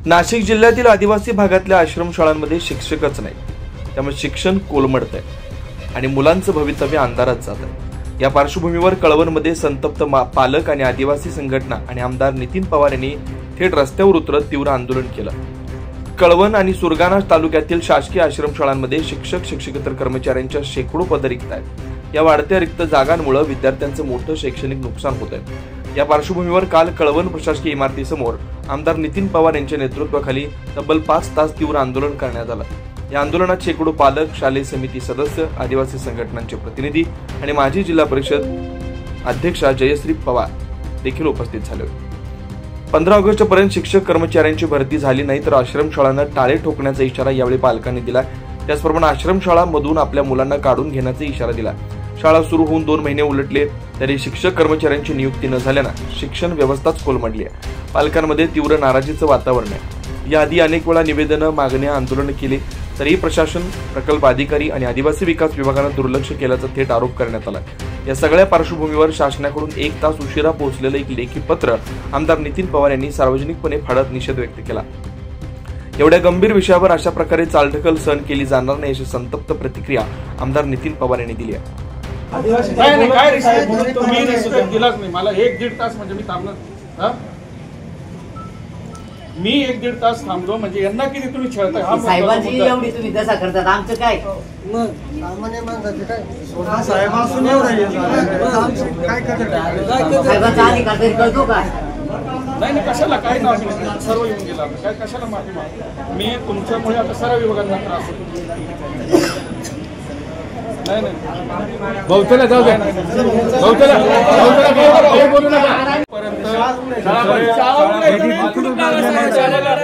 नाशिक जिल्ह्यातील आदिवासी भागातल्या आश्रमशाळांमध्ये शिक्षकच नाही, त्यामुळे शिक्षण कोलमडतंय आणि मुलांचं भवितव्य अंधारात जात आहे। या पार्श्वभूमीवर कळवणमध्ये संतप्त पालक आणि आदिवासी संघटना आणि आमदार नितीन पवार यांनी थेट रस्त्यावर उतरत तीव्र आंदोलन केलं। कळवण आणि सुरगाणा तालुक्यातील शासकीय आश्रमशाळांमध्ये शिक्षक शिक्षकेतर कर्मचाऱ्यांच्या शेकडो पदं रिक्त आहेत। या वाढत्या रिक्त जागांमुळे विद्यार्थ्यांचं मोठं शैक्षणिक नुकसान होत आहे। या पार्श्वभूमीवर काल कळवण प्रशासकीय इमारतीसमोर आमदार नितीन पवार यांच्या नेतृत्वाखाली तब्बल 5 तास तीव्र आंदोलन करण्यात आलं। या आंदोलनात शेकडो पालक, शालेय समिती सदस्य, आदिवासी संघटनांचे प्रतिनिधी आणि माजी जिल्हा परिषद अध्यक्षा जयश्री पवार देखील उपस्थित झाले होते। 15 ऑगस्ट पर्यंत शिक्षक कर्मचाऱ्यांची भरती झाली नाही तर आश्रमशाळांना टाळे ठोकण्याचा इशारा यावेळी पालकांनी दिला। त्याचप्रमाणे आश्रमशाळांमधून आपल्या मुलांना काढून घेण्याचा इशारा दिला। शाळा सुरू होऊन 2 महिने उलटले तरी शिक्षक कर्मचाऱ्यांची नियुक्ती न झाल्यानं शिक्षण व्यवस्थाच कोलमडली आहे। पालकांमध्ये तीव्र नाराजीचं वातावरण आहे। याआधी अनेक वेळा निवेदनं, मागण्या, आंदोलन केली तरीही प्रशासन, प्रकल्प अधिकारी आणि आदिवासी विकास विभागानं दुर्लक्ष केल्याचा थेट आरोप करण्यात आला। या सगळ्या पार्श्वभूमीवर शासनाकडून 1 तास उशिरा पोहोचलेलं एक लेखी पत्र आमदार नितीन पवार यांनी सार्वजनिकपणे फाडत निषेध व्यक्त केला। एवढ्या गंभीर विषयावर अशा प्रकारे चालढकल सहन केली जाणार नाही अशी संतप्त प्रतिक्रिया आमदार नितीन पवार यांनी दिली आहे। काय रिस्पेक्ट तुम्ही रिस्पेक्ट दिलाच नाही मला। 1-1.5 तास म्हणजे मी थांबणार, मी 1-1.5 तास थांबलो म्हणजे यांना किती तुम्ही छळताय? साहेबांची एवढी तुम्ही दशा करतात, आमचं काय? साहेबांचा अधिकार तरी कळतो काय? नाही कशाला, काय माफी नाही, सर्व येऊन गेला काय, कशाला माफी मागतो मी? तुमच्यामुळे आता सर्व विभागांना त्रास होतो। नाही बहुतेला जाऊ द्या, बोलू नका।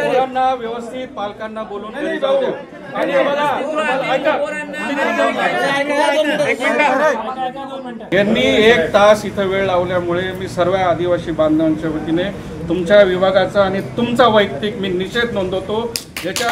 मुलांना व्यवस्थित पालकांना बोलून घरी जाऊ द्या। यांनी 1 तास इथं वेळ लावल्यामुळे मी सर्व आदिवासी बांधवांच्या वतीने तुमच्या विभागाचा आणि तुमचा वैयक्तिक मी निषेध नोंदवतो। याच्या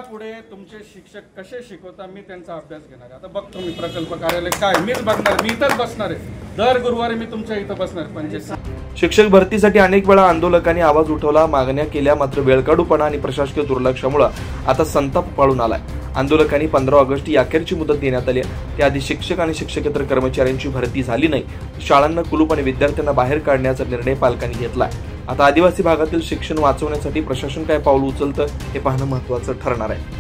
पुढे तुमचे शिक्षक कसे शिकवता मी त्यांचा अभ्यास घेणार आहे। आता बघतो मी प्रकल्प कार्यालय काय, मीच बघणार, मी इथंच बसणार आहे। दर गुरुवारी मी तुमच्या इथं बसणार। 25 शिक्षक भरतीसाठी अनेक वेळा आंदोलकांनी आवाज उठवला, मागण्या केल्या, मात्र वेळकाढूपणा आणि प्रशासकीय दुर्लक्षामुळे आता संताप पाळून आलाय। आंदोलकांनी 15 ऑगस्ट ही अखेरची मुदत देण्यात आली। त्याआधी शिक्षक आणि शिक्षकेतर कर्मचाऱ्यांची भरती झाली नाही, शाळांना कुलूप आणि विद्यार्थ्यांना बाहेर काढण्याचा निर्णय पालकांनी घेतलाय। आता आदिवासी भागातील शिक्षण वाचवण्यासाठी प्रशासन काय पाऊल उचलतं हे पाहणं महत्त्वाचं ठरणार आहे।